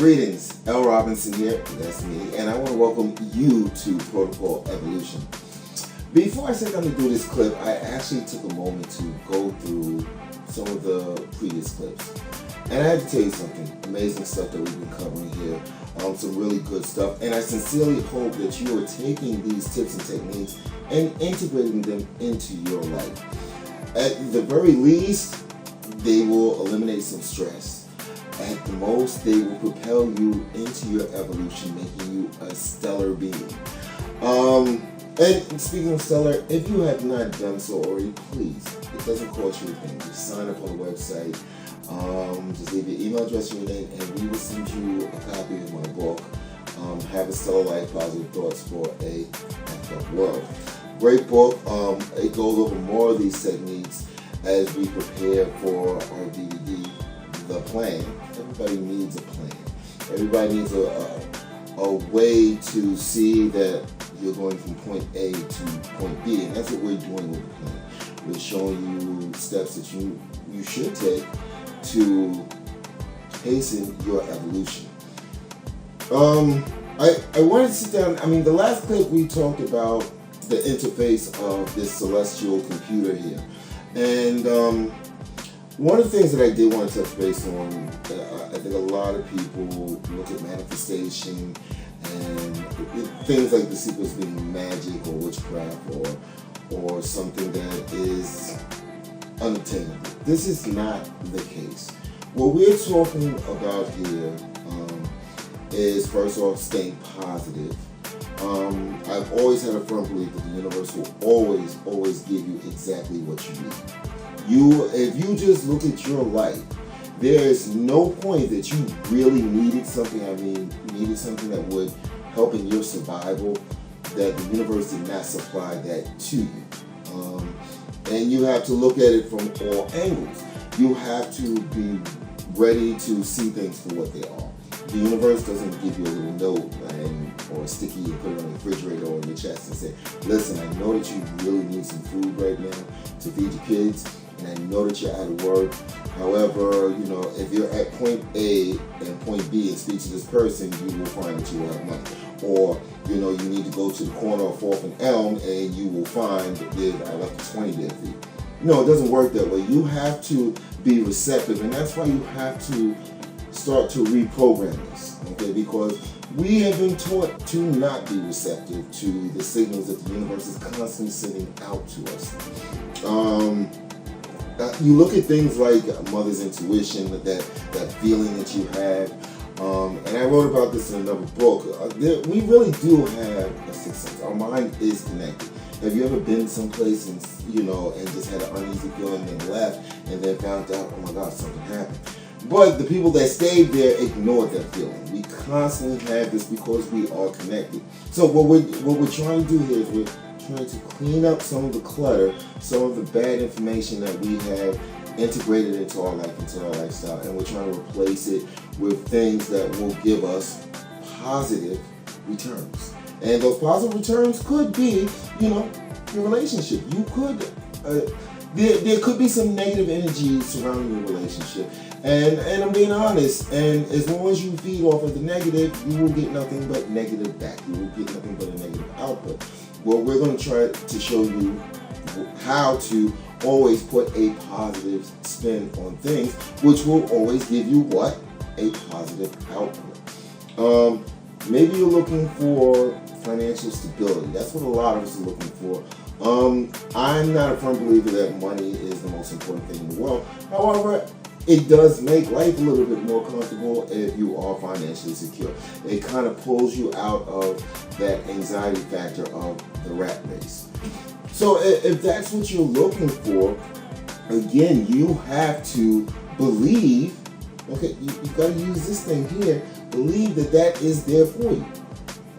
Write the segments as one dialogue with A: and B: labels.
A: Greetings, L. Robinson here, that's me, and I want to welcome you to Protocol Evolution. Before I sat down to do this clip, I actually took a moment to go through some of the previous clips. And I have to tell you something, amazing stuff that we've been covering here, some really good stuff, and I sincerely hope that you are taking these tips and techniques and integrating them into your life. At the very least, they will eliminate some stress. At the most, they will propel you into your evolution, making you a stellar being. And speaking of stellar, if you have not done so already, please, it doesn't cost you a thing. Just sign up on the website, just leave your email address and your name, and we will send you a copy of my book, Have a Stellar Life, Positive Thoughts for a Effed Up World. Great book. It goes over more of these techniques as we prepare for our DVD, The Plan. Everybody needs a plan. Everybody needs a way to see that you're going from point A to point B, and that's what we're doing with the plan. We're showing you steps that you should take to hasten your evolution. I wanted to sit down. The last clip we talked about the interface of this celestial computer here, and one of the things that I did want to touch base on, I think a lot of people look at manifestation and things like The Secret being magic or witchcraft or something that is unattainable. This is not the case. What we're talking about here is, first off, staying positive. I've always had a firm belief that the universe will always give you exactly what you need. If you just look at your life, there is no point that you really needed something. Needed something that would help in your survival, that the universe did not supply that to you. And you have to look at it from all angles. You have to be ready to see things for what they are. The universe doesn't give you a little note or a sticky and put it on the refrigerator or in your chest and say, listen, I know that you really need some food right now to feed your kids, and I know that you're out of work. However, if you're at point A and point B and speak to this person, you will find that you will have money. Or, you need to go to the corner of 4th and Elm and you will find that I left a 20 there for you. No, it doesn't work that way. You have to be receptive, and that's why you have to start to reprogram this, okay? Because we have been taught to not be receptive to the signals that the universe is constantly sending out to us. You look at things like mother's intuition, that feeling that you have, and I wrote about this in another book. We really do have a sixth sense. Our mind is connected. Have you ever been someplace and just had an uneasy feeling and left, and then found out, oh my God, something happened? But the people that stayed there ignored that feeling. We constantly have this because we are connected. So what we're trying to do here is we're trying to clean up some of the clutter, some of the bad information that we have integrated into our life, into our lifestyle, and we're trying to replace it with things that will give us positive returns. And those positive returns could be, your relationship. You could, there could be some negative energy surrounding your relationship. And I'm being honest, and as long as you feed off of the negative, you will get nothing but negative back. You will get nothing but a negative output. Well, we're going to try to show you how to always put a positive spin on things, which will always give you what? A positive output. Maybe you're looking for financial stability. That's what a lot of us are looking for. I'm not a firm believer that money is the most important thing in the world. However, it does make life a little bit more comfortable if you are financially secure. It kind of pulls you out of that anxiety factor of the rat race. So if that's what you're looking for, again, you have to believe, okay, you got to use this thing here, believe that is there for you.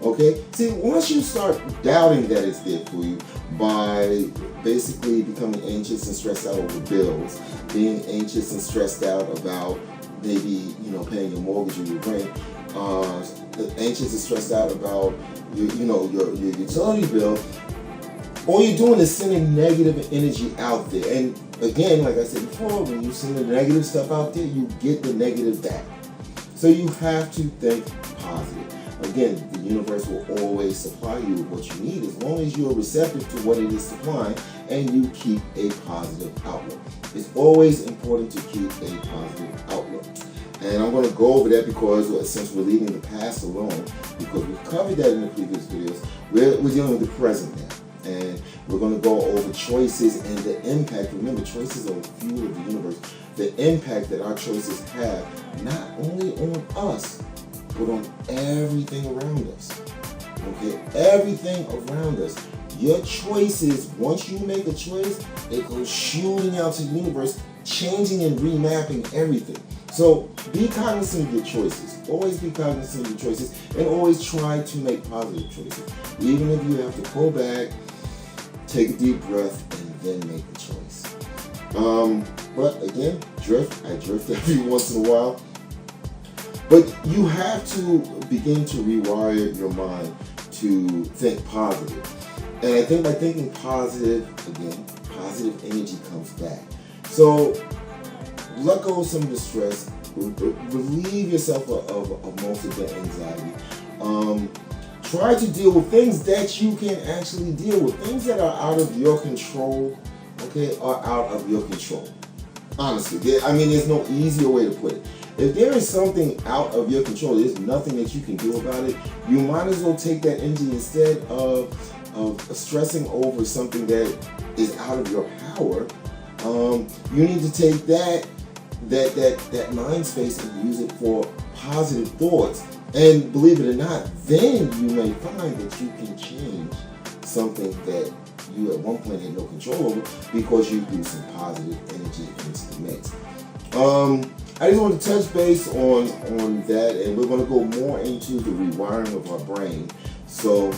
A: Okay? See, once you start doubting that it's there for you by basically becoming anxious and stressed out over bills, being anxious and stressed out about maybe, paying your mortgage or your rent, anxious and stressed out about your utility bill, all you're doing is sending negative energy out there. And again, like I said before, when you send the negative stuff out there, you get the negative back. So you have to think positive. Again, the universe will always supply you with what you need as long as you're receptive to what it is supplying and you keep a positive outlook. It's always important to keep a positive outlook. And I'm going to go over that because since we're leaving the past alone, because we've covered that in the previous videos, we're dealing with the present now. And we're going to go over choices and the impact. Remember, choices are the fuel of the universe. The impact that our choices have, not only on us, but on everything around us. Okay? Everything around us. Your choices, once you make a choice, it goes shooting out to the universe, changing and remapping everything. So be cognizant of your choices. Always be cognizant of your choices and always try to make positive choices. Even if you have to pull back, take a deep breath, and then make the choice. But again, I drift every once in a while. But you have to begin to rewire your mind to think positive. And I think by thinking positive, again, positive energy comes back. So let go of some of the stress, relieve yourself of most of the anxiety. Try to deal with things that you can actually deal with. Things that are out of your control, okay, are out of your control. Honestly, there's no easier way to put it. If there is something out of your control, there's nothing that you can do about it, you might as well take that energy instead of stressing over something that is out of your power. You need to take that mind space and use it for positive thoughts. And believe it or not, then you may find that you can change something that you at one point had no control over because you threw some positive energy into the mix. I just want to touch base on that, and we're going to go more into the rewiring of our brain. So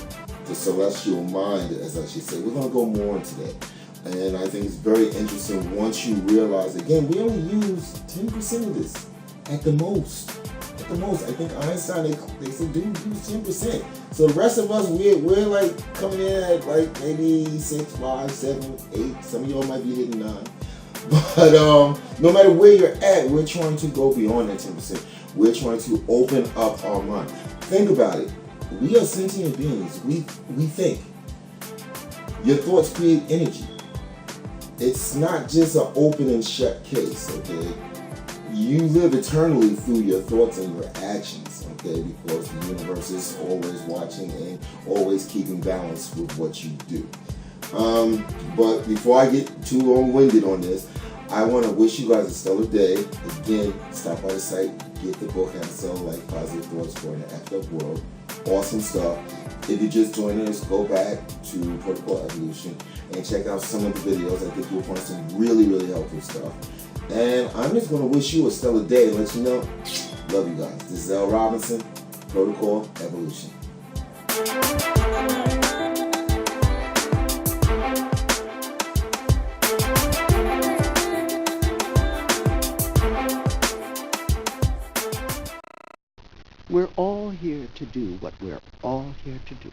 A: the celestial mind, as I should say, we're going to go more into that. And I think it's very interesting once you realize, again, we only use 10% of this at the most. At the most. I think Einstein, they said, dude, use 10%. So the rest of us, we're like coming in at like maybe 6, 5, 7, 8. Some of y'all might be hitting 9. But no matter where you're at, we're trying to go beyond that 10%. We're trying to open up our mind. Think about it. We are sentient beings. We think. Your thoughts create energy. It's not just an open and shut case, okay? You live eternally through your thoughts and your actions, okay? Because the universe is always watching and always keeping balance with what you do. But before I get too long-winded on this, I want to wish you guys a stellar day. Again, stop by the site, get the book, How to Sell Like Positive Thoughts for an Effed Up World. Awesome stuff. If you're just joining us, go back to Protocol Evolution and check out some of the videos. I think you'll find some really, really helpful stuff. And I'm just going to wish you a stellar day and let you know, love you guys. This is L. Robinson, Protocol Evolution.
B: We're all here to do what we're all here to do.